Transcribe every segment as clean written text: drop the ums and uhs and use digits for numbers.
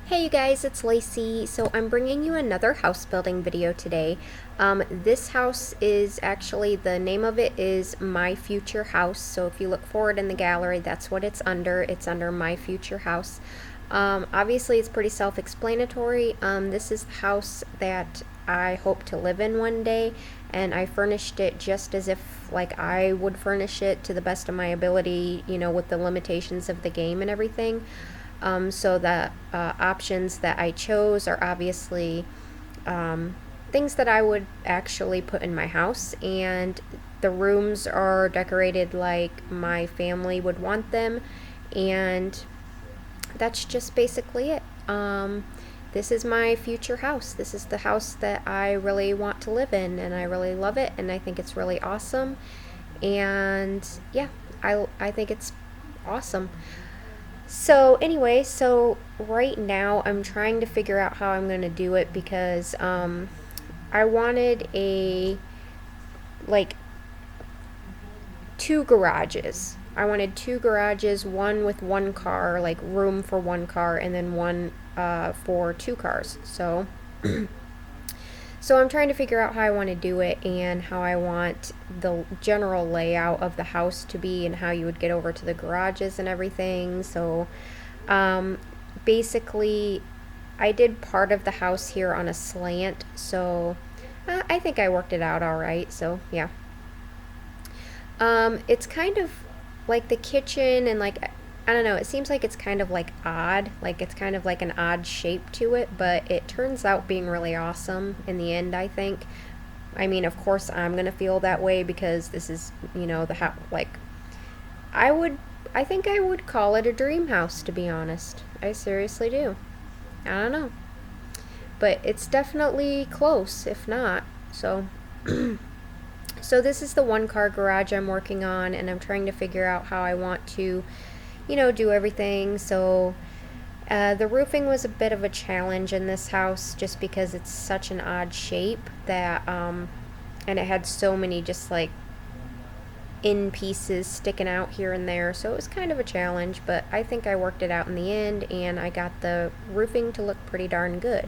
Hey you guys, it's Lacey. So I'm bringing you another house building video today. This house is actually, the name of it is My Future House. So if you look forward in the gallery, that's what it's under. It's under My Future House. Obviously it's pretty self-explanatory. This is the house that I hope to live in one day, and I furnished it just as if like I would furnish it to the best of my ability, you know, with the limitations of the game and everything. So the options that I chose are obviously things that I would actually put in my house, and the rooms are decorated like my family would want them, and that's just basically it. This is my future house. This is the house that I really want to live in, and I really love it, and I think it's really awesome. And yeah, I think it's awesome. So anyway, so right now I'm trying to figure out how I'm going to do it because I wanted like two garages. I wanted two garages, one with one car, like room for one car, and then one for two cars. So I'm trying to figure out how I want to do it and how I want the general layout of the house to be and how you would get over to the garages and everything. So basically, I did part of the house here on a slant, so I think I worked it out all right. So yeah. It's kind of like the kitchen, and like, I don't know, it seems like it's kind of like odd, like it's kind of like an odd shape to it, but it turns out being really awesome in the end, I think. I mean, of course I'm gonna feel that way because this is, you know, the house, like, I think I would call it a dream house, to be honest. I seriously do. I don't know. But it's definitely close, if not. So so this is the one car garage I'm working on, and I'm trying to figure out how I want to, you know, do everything. So the roofing was a bit of a challenge in this house just because it's such an odd shape that, and it had so many just like in pieces sticking out here and there. So it was kind of a challenge, but I think I worked it out in the end, and I got the roofing to look pretty darn good.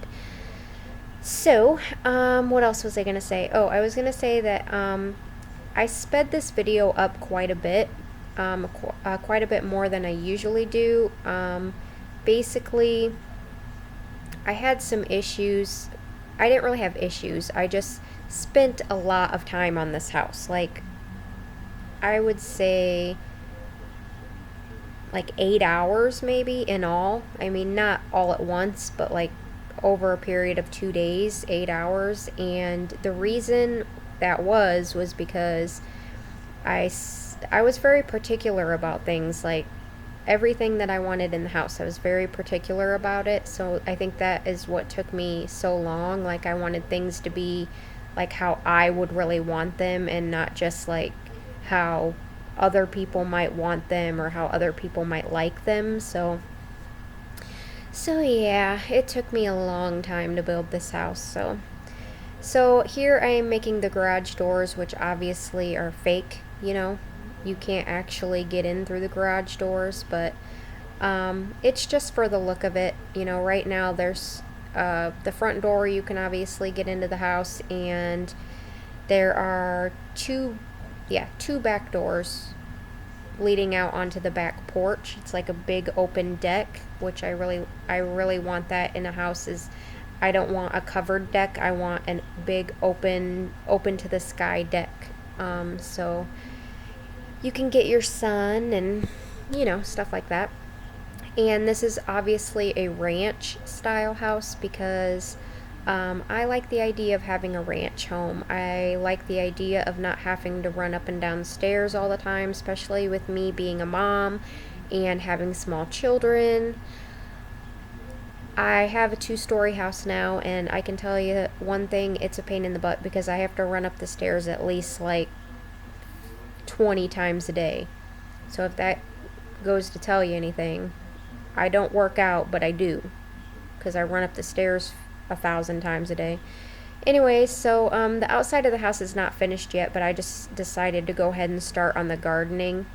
So, what else was I going to say? Oh, I was going to say that I sped this video up quite a bit, quite a bit more than I usually do. Basically, I had some issues. I didn't really have issues. I just spent a lot of time on this house. Like, I would say like 8 hours maybe in all. I mean, not all at once, but like over a period of 2 days, 8 hours. And the reason that was because I was very particular about things, like everything that I wanted in the house. I was very particular about it. So I think that is what took me so long. Like, I wanted things to be like how I would really want them, and not just like how other people might want them or how other people might like them. So yeah, it took me a long time to build this house. So here I am making the garage doors, which obviously are fake, you know. You can't actually get in through the garage doors, but it's just for the look of it. You know, right now there's the front door, you can obviously get into the house, and there are two back doors leading out onto the back porch. It's like a big open deck, which I really want that in a house. Is I don't want a covered deck. I want a big open to the sky deck. So you can get your sun and, you know, stuff like that. And this is obviously a ranch style house because I like the idea of having a ranch home. I like the idea of not having to run up and down stairs all the time, especially with me being a mom and having small children. I have a 2-story house now, and I can tell you one thing, it's a pain in the butt because I have to run up the stairs at least like 20 times a day. So if that goes to tell you anything, I don't work out, but I do, because I run up the stairs 1,000 times a day. Anyway, so the outside of the house is not finished yet, but I just decided to go ahead and start on the gardening.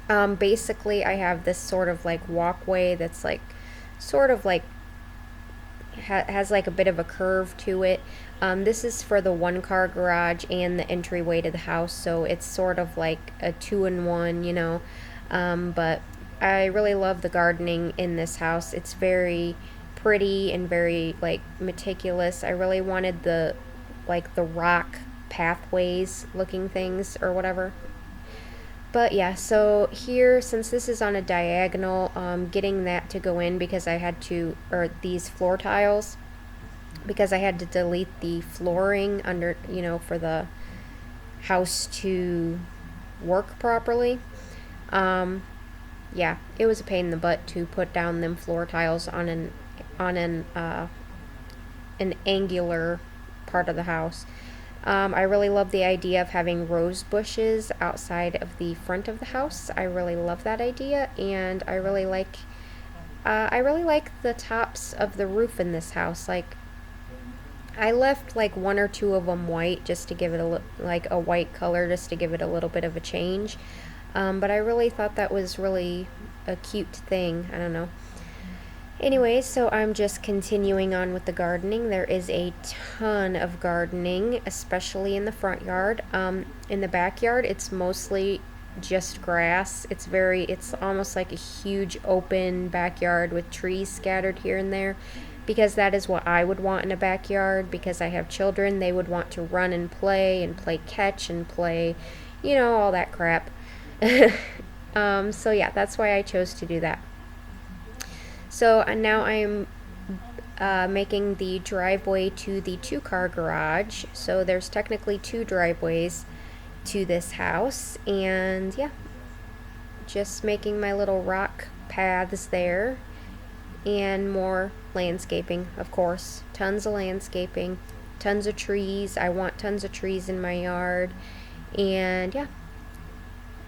Basically, I have this sort of like walkway that's like sort of like has like a bit of a curve to it. This is for the one-car garage and the entryway to the house, so it's sort of like a two-in-one, you know. But I really love the gardening in this house. It's very pretty and very like meticulous. I really wanted the like the rock pathways looking things or whatever. But yeah, so here, since this is on a diagonal, getting that to go in because I had to, or these floor tiles, because I had to delete the flooring under, you know, for the house to work properly. Yeah, it was a pain in the butt to put down them floor tiles on an angular part of the house. I really love the idea of having rose bushes outside of the front of the house. I really love that idea, and I really like the tops of the roof in this house. Like, I left like one or two of them white just to give it like a white color, just to give it a little bit of a change. But I really thought that was really a cute thing. I don't know. Anyway, so I'm just continuing on with the gardening. There is a ton of gardening, especially in the front yard. In the backyard, it's mostly just grass. It's almost like a huge open backyard with trees scattered here and there, because that is what I would want in a backyard. Because I have children, they would want to run and play catch and play, you know, all that crap. So yeah, that's why I chose to do that. So now I'm making the driveway to the two-car garage. So there's technically two driveways to this house, and yeah, just making my little rock paths there, and more landscaping, of course. Tons of landscaping, tons of trees. I want tons of trees in my yard, and yeah,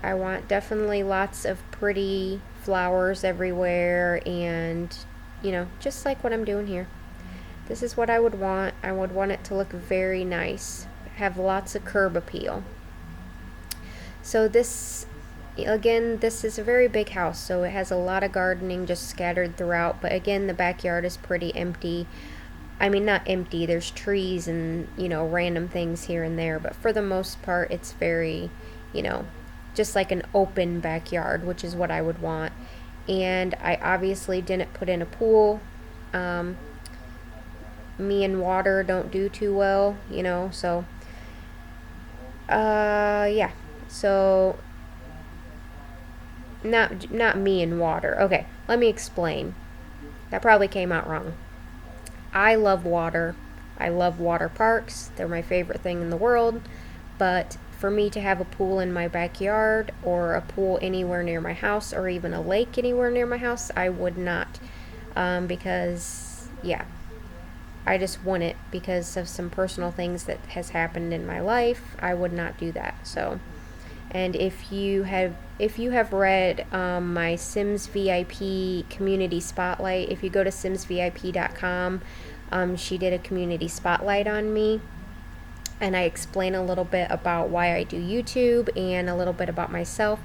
I want definitely lots of pretty flowers everywhere, and you know, just like what I'm doing here. This is what I would want. I would want it to look very nice, have lots of curb appeal. So this, again, this is a very big house, so it has a lot of gardening just scattered throughout, but again, the backyard is pretty empty. I mean, not empty, there's trees and, you know, random things here and there, but for the most part, it's very, you know, just like an open backyard, which is what I would want. And I obviously didn't put in a pool. Me and water don't do too well, you know, so yeah. So not me and water. Okay, let me explain. That probably came out wrong. I love water. I love water parks. They're my favorite thing in the world. But for me to have a pool in my backyard, or a pool anywhere near my house, or even a lake anywhere near my house, I would not. Because, yeah, I just wouldn't, because of some personal things that has happened in my life. I would not do that. So, and if you have read my Sims VIP community spotlight, if you go to simsvip.com, she did a community spotlight on me, and I explain a little bit about why I do YouTube and a little bit about myself,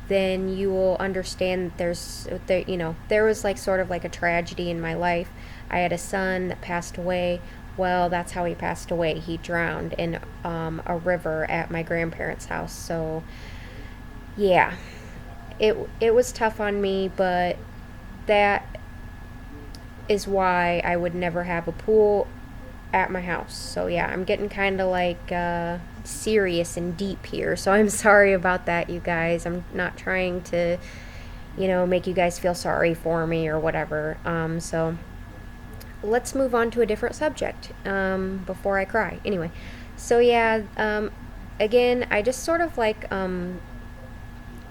then you will understand there was like sort of like a tragedy in my life. I had a son that passed away. Well, that's how he passed away. He drowned in a river at my grandparents' house. So yeah, it was tough on me, but that is why I would never have a pool at my house. So yeah, I'm getting kind of like serious and deep here, so I'm sorry about that, you guys. I'm not trying to, you know, make you guys feel sorry for me or whatever. So let's move on to a different subject before I cry. Anyway, so yeah, again, I just sort of like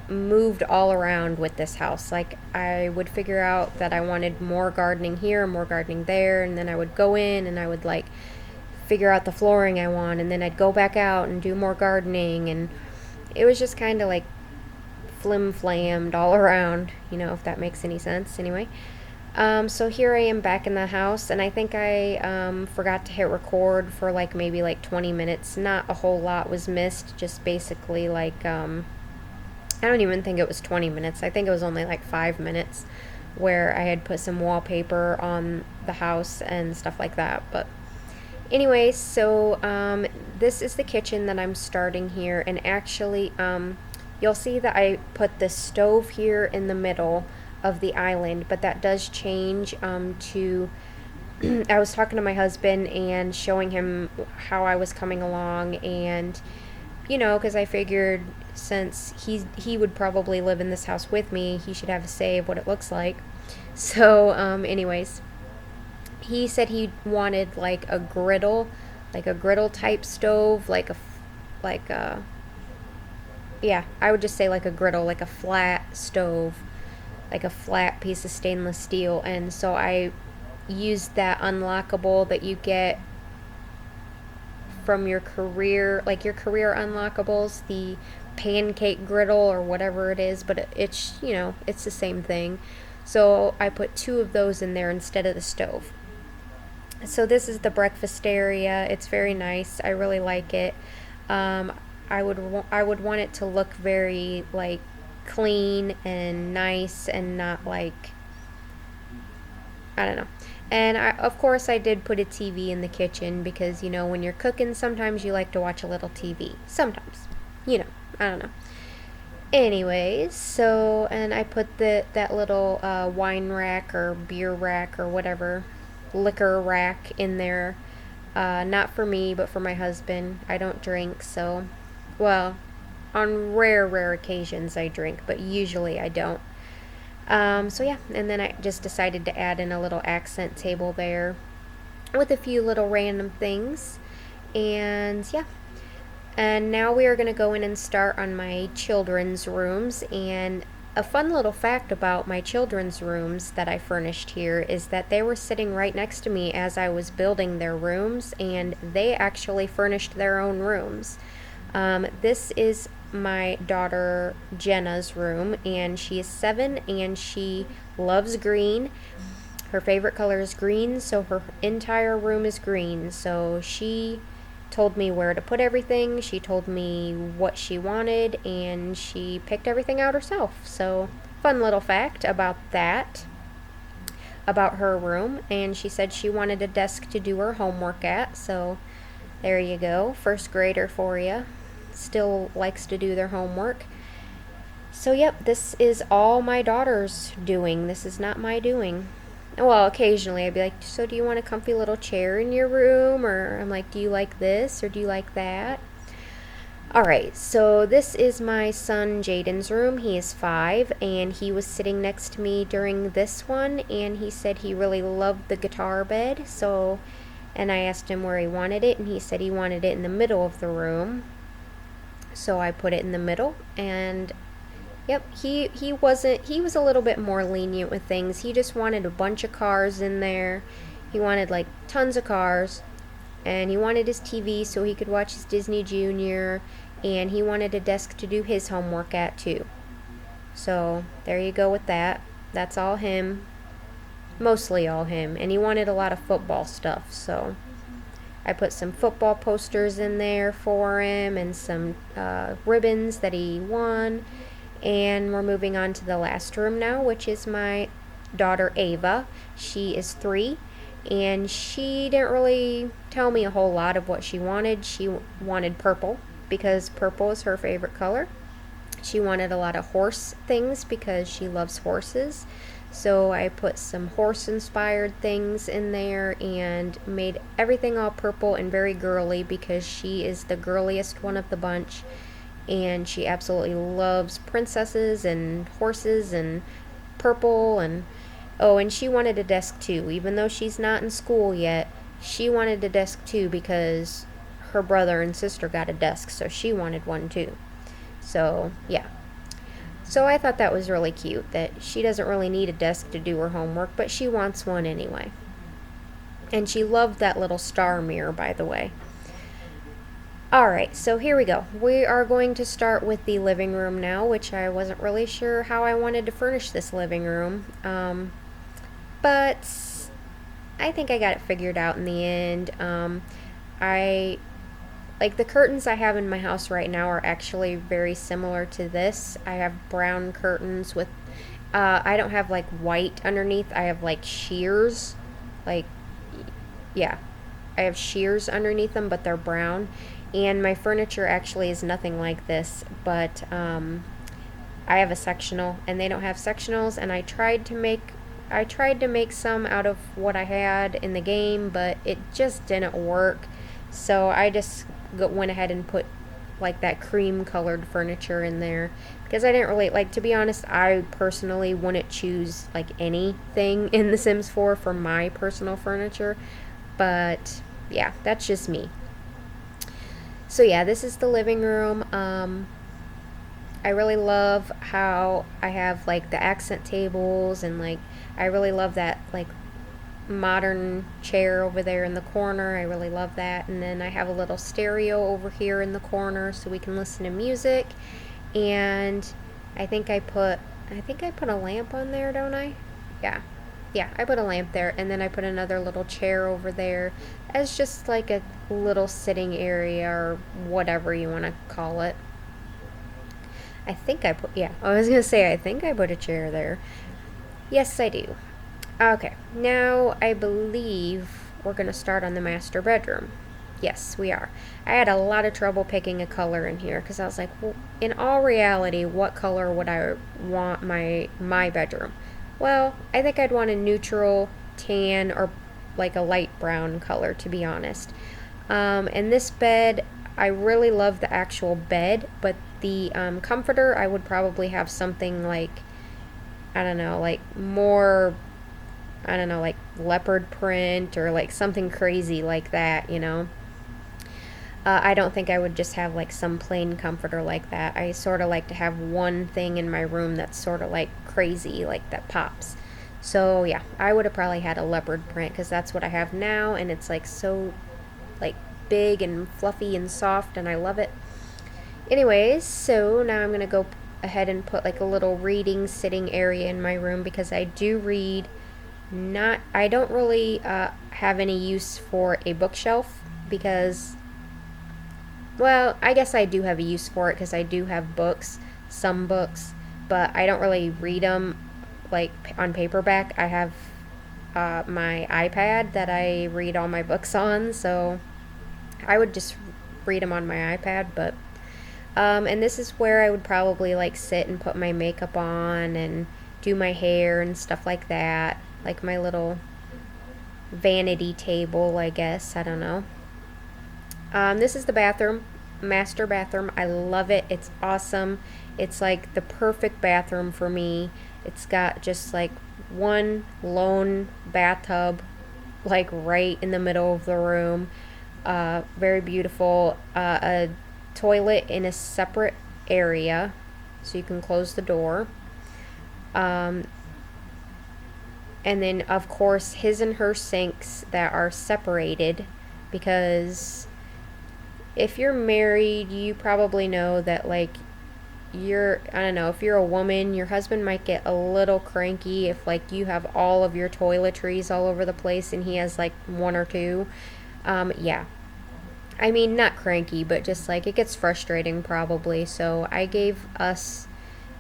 moved all around with this house. Like, I would figure out that I wanted more gardening here, more gardening there, and then I would go in and I would like figure out the flooring I want, and then I'd go back out and do more gardening, and it was just kind of like flim-flammed all around, you know, if that makes any sense. Anyway, so here I am back in the house, and I think I forgot to hit record for like maybe like 20 minutes. Not a whole lot was missed, just basically like I don't even think it was 20 minutes. I think it was only like 5 minutes. where I had put some wallpaper on the house and stuff like that. But anyway, so this is the kitchen that I'm starting here, and actually you'll see that I put the stove here in the middle of the island, but that does change to I was talking to my husband and showing him how I was coming along, and because I figured since he would probably live in this house with me, he should have a say of what it looks like. So, anyways, he said he wanted like a griddle type stove, like a yeah, I would just say like a griddle, like a flat stove, like a flat piece of stainless steel. And so I used that unlockable that you get from your career, like your career unlockables, the pancake griddle or whatever it is, but it's it's the same thing. So I put 2 of those in there instead of the stove. So this is the breakfast area. It's very nice. I really like it. I would want it to look very like clean and nice, and not like, I don't know. And of course I did put a TV in the kitchen because when you're cooking, sometimes you like to watch a little TV. Sometimes, I don't know. Anyways, so, and I put that little wine rack or beer rack or whatever, liquor rack in there. Not for me, but for my husband. I don't drink, so, well, on rare occasions I drink, but usually I don't. So yeah, and then I just decided to add in a little accent table there with a few little random things. And yeah, and now we are going to go in and start on my children's rooms. And a fun little fact about my children's rooms that I furnished here is that they were sitting right next to me as I was building their rooms, and they actually furnished their own rooms. This is my daughter Jenna's room, and she is 7 and she loves green. Her favorite color is green, so her entire room is green. So she told me where to put everything, she told me what she wanted, and she picked everything out herself. So fun little fact about that, about her room. And she said she wanted a desk to do her homework at, so there you go, first grader for you. Still likes to do their homework. So yep, this is all my daughter's doing. This is not my doing. Well, occasionally I'd be like, so do you want a comfy little chair in your room? Or I'm like, do you like this or do you like that? Alright, so this is my son Jaden's room. He is 5, and he was sitting next to me during this one, and he said he really loved the guitar bed. So, and I asked him where he wanted it, and he said he wanted it in the middle of the room. So I put it in the middle, and yep, he was a little bit more lenient with things. He just wanted a bunch of cars in there. He wanted like tons of cars, and he wanted his TV so he could watch his Disney Junior, and he wanted a desk to do his homework at too. So there you go with that. That's all him, mostly all him, and he wanted a lot of football stuff, so I put some football posters in there for him and some ribbons that he won. And we're moving on to the last room now, which is my daughter Ava. She is 3, and she didn't really tell me a whole lot of what she wanted. She wanted purple because purple is her favorite color. She wanted a lot of horse things because she loves horses. So I put some horse-inspired things in there and made everything all purple and very girly because she is the girliest one of the bunch, and she absolutely loves princesses and horses and purple. And oh, and she wanted a desk too. Even though she's not in school yet, she wanted a desk too because her brother and sister got a desk, so she wanted one too. So yeah. So I thought that was really cute, that she doesn't really need a desk to do her homework, but she wants one anyway. And she loved that little star mirror, by the way. Alright, so here we go. We are going to start with the living room now, which I wasn't really sure how I wanted to furnish this living room. But I think I got it figured out in the end. Like the curtains I have in my house right now are actually very similar to this. I have brown curtains with I don't have like white underneath. I have like shears. Like, yeah, I have shears underneath them, but they're brown. And my furniture actually is nothing like this, but I have a sectional, and they don't have sectionals. And I tried to make some out of what I had in the game, but it just didn't work. So I just went ahead and put like that cream colored furniture in there because I didn't really like, to be honest, I personally wouldn't choose like anything in The Sims 4 for my personal furniture, but yeah, that's just me. So yeah, this is the living room. I really love how I have like the accent tables, and like I really love that like modern chair over there in the corner. I really love that. And then I have a little stereo over here in the corner so we can listen to music. And I think I put a lamp on there, don't I? Yeah. Yeah, I put a lamp there, and then I put another little chair over there as just like a little sitting area or whatever you want to call it. Yeah, I was gonna say, I think I put a chair there. Yes, I do. Okay, now I believe we're gonna start on the master bedroom. Yes, we are. I had a lot of trouble picking a color in here because I was like, well, in all reality, what color would I want my bedroom? Well, I think I'd want a neutral tan or like a light brown color, to be honest. And this bed, I really love the actual bed, but the comforter, I would probably have something like, I don't know, like more, I don't know, like leopard print or like something crazy like that, you know. I don't think I would just have like some plain comforter like that. I sort of like to have one thing in my room that's sort of like crazy, like that pops. So yeah, I would have probably had a leopard print because that's what I have now, and it's like so like big and fluffy and soft, and I love it. Anyways, so now I'm gonna go ahead and put like a little reading sitting area in my room because I do read. I don't really have any use for a bookshelf because, well, I guess I do have a use for it because I do have books, some books, but I don't really read them like on paperback. I have my iPad that I read all my books on, so I would just read them on my iPad. But and this is where I would probably like sit and put my makeup on and do my hair and stuff like that, like my little vanity table, I guess. I don't know. This is the bathroom, master bathroom. I love it. It's awesome. It's like the perfect bathroom for me. It's got just like one lone bathtub, like right in the middle of the room. Very beautiful. A toilet in a separate area, so you can close the door. And then, of course, his and her sinks that are separated because if you're married, you probably know that, like, I don't know, if you're a woman, your husband might get a little cranky if, like, you have all of your toiletries all over the place and he has, like, one or two. Yeah. I mean, not cranky, but just, like, it gets frustrating probably. So I gave us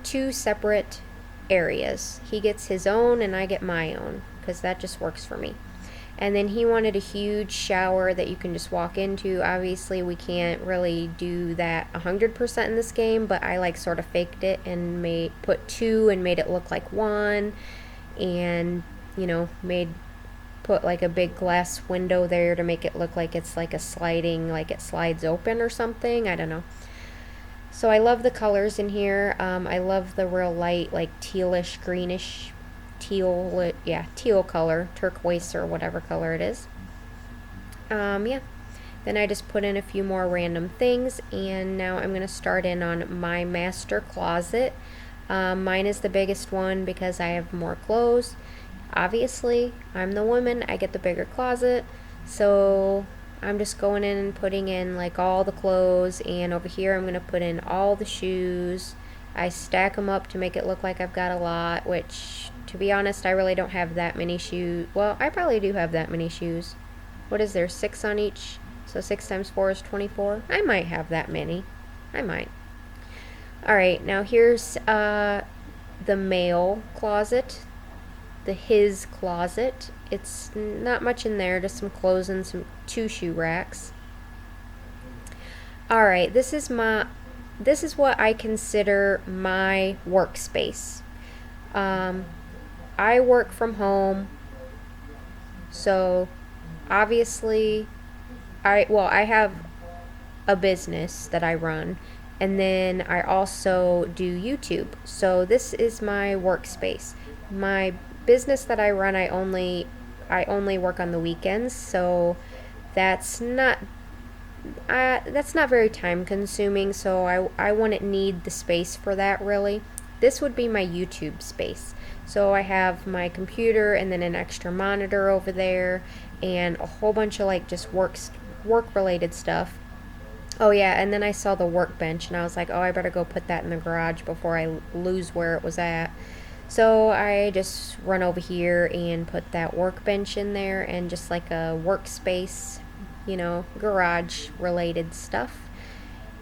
two separate areas. He gets his own and I get my own because that just works for me. And then he wanted a huge shower that you can just walk into. Obviously, we can't really do that 100% in this game, but I like sort of faked it and put two and made it look like one, and you know, put like a big glass window there to make it look like it's like a sliding, like it slides open or something. I don't know. So I love the colors in here. I love the real light, like tealish, greenish, teal color, turquoise or whatever color it is. Yeah. Then I just put in a few more random things, and now I'm going to start in on my master closet. Mine is the biggest one because I have more clothes. Obviously, I'm the woman, I get the bigger closet, so I'm just going in and putting in like all the clothes, and over here I'm going to put in all the shoes. I stack them up to make it look like I've got a lot, which, to be honest, I really don't have that many shoes. Well, I probably do have that many shoes. What is there, 6 on each? So 6 times 4 is 24. I might have that many. I might. Alright, now here's the male closet, his closet. It's not much in there, just some clothes and two shoe racks. All right, this is what I consider my workspace. I work from home, so obviously I have a business that I run, and then I also do YouTube. So this is my workspace. My business that I run, I only work on the weekends, so that's not very time consuming, so I wouldn't need the space for that really. This would be my YouTube space. So I have my computer and then an extra monitor over there and a whole bunch of like just work related stuff. Oh yeah, and then I saw the workbench and I was like, oh, I better go put that in the garage before I lose where it was at. So I just run over here and put that workbench in there and just like a workspace, garage related stuff.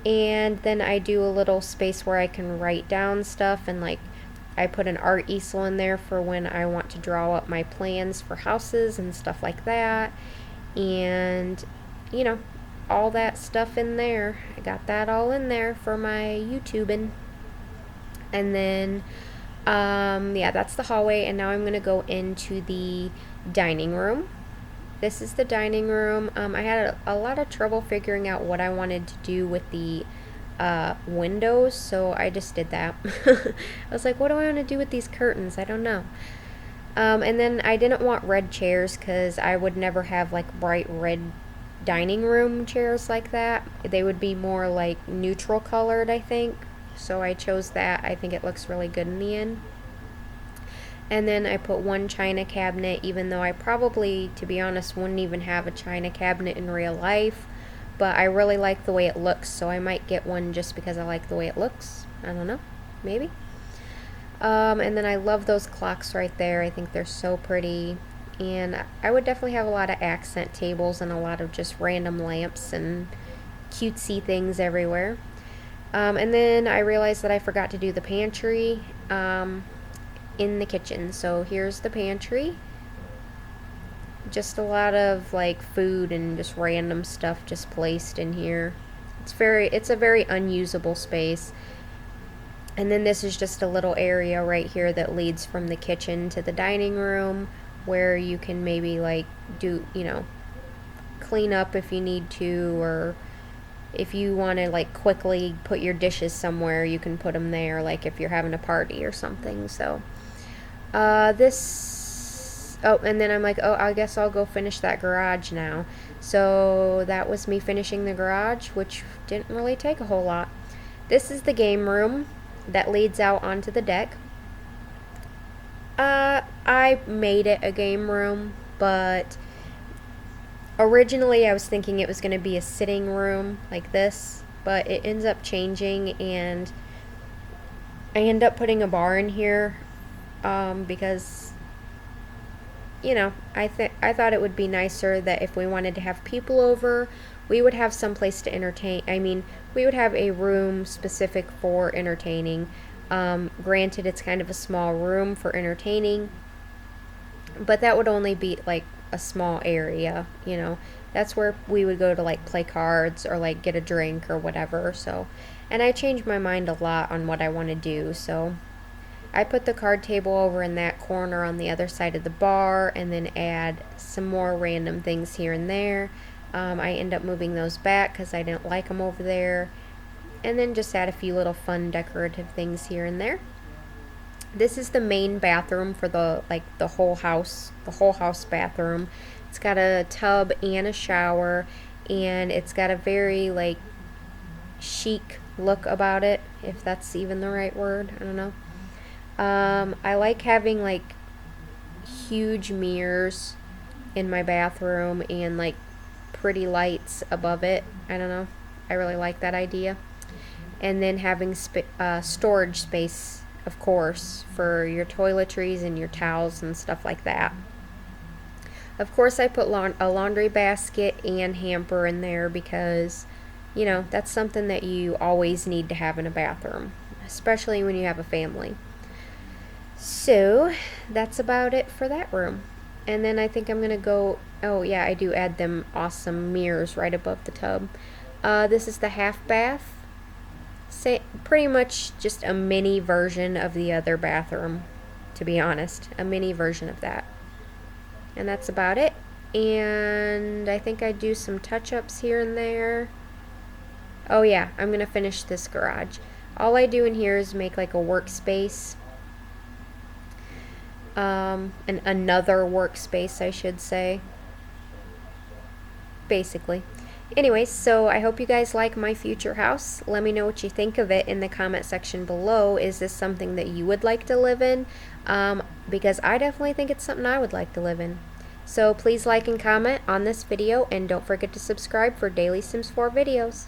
And then I do a little space where I can write down stuff, and like I put an art easel in there for when I want to draw up my plans for houses and stuff like that. And all that stuff in there. I got that all in there for my YouTubing. And then yeah, that's the hallway, and now I'm gonna go into the dining room. This is the dining room. I had a lot of trouble figuring out what I wanted to do with the windows, so I just did that. I was like, what do I want to do with these curtains? I don't know. And then I didn't want red chairs because I would never have like bright red dining room chairs like that. They would be more like neutral colored, I think. So I chose that. I think it looks really good in the end. And then I put one china cabinet, even though I probably, to be honest, wouldn't even have a china cabinet in real life. But I really like the way it looks, so I might get one just because I like the way it looks. I don't know, maybe. And then I love those clocks right there. I think they're so pretty. And I would definitely have a lot of accent tables and a lot of just random lamps and cutesy things everywhere. And then I realized that I forgot to do the pantry in the kitchen. So here's the pantry. Just a lot of like food and just random stuff just placed in here. It's a very unusable space. And then this is just a little area right here that leads from the kitchen to the dining room, where you can maybe like do, clean up if you need to, or if you want to like quickly put your dishes somewhere, you can put them there, like if you're having a party or something. So and then I'm like, oh, I guess I'll go finish that garage now. So that was me finishing the garage, which didn't really take a whole lot. This is the game room that leads out onto the deck. I made it a game room, but originally I was thinking it was going to be a sitting room like this, but it ends up changing, and I end up putting a bar in here because I thought it would be nicer that if we wanted to have people over, we would have some place to entertain. I mean, we would have a room specific for entertaining. Granted, it's kind of a small room for entertaining, but that would only be like a small area, That's where we would go to like play cards or like get a drink or whatever. So, and I changed my mind a lot on what I want to do. So I put the card table over in that corner on the other side of the bar, and then add some more random things here and there. I end up moving those back because I didn't like them over there. And then just add a few little fun decorative things here and there. This is the main bathroom for the whole house bathroom. It's got a tub and a shower, and it's got a very like chic look about it, if that's even the right word. I don't know. I like having like huge mirrors in my bathroom and like pretty lights above it. I don't know. I really like that idea. And then having storage space, of course, for your toiletries and your towels and stuff like that. Of course, I put a laundry basket and hamper in there because, that's something that you always need to have in a bathroom, especially when you have a family. So that's about it for that room. And then I think I'm gonna go, oh yeah, I do add them awesome mirrors right above the tub. This is the half bath. Pretty much just a mini version of the other bathroom, to be honest. A mini version of that. And that's about it. And I think I do some touch-ups here and there. Oh yeah, I'm gonna finish this garage. All I do in here is make like a workspace. Another workspace, I should say. Basically. Anyways, so I hope you guys like my future house. Let me know what you think of it in the comment section below. Is this something that you would like to live in? Because I definitely think it's something I would like to live in. So please like and comment on this video, and don't forget to subscribe for daily Sims 4 videos.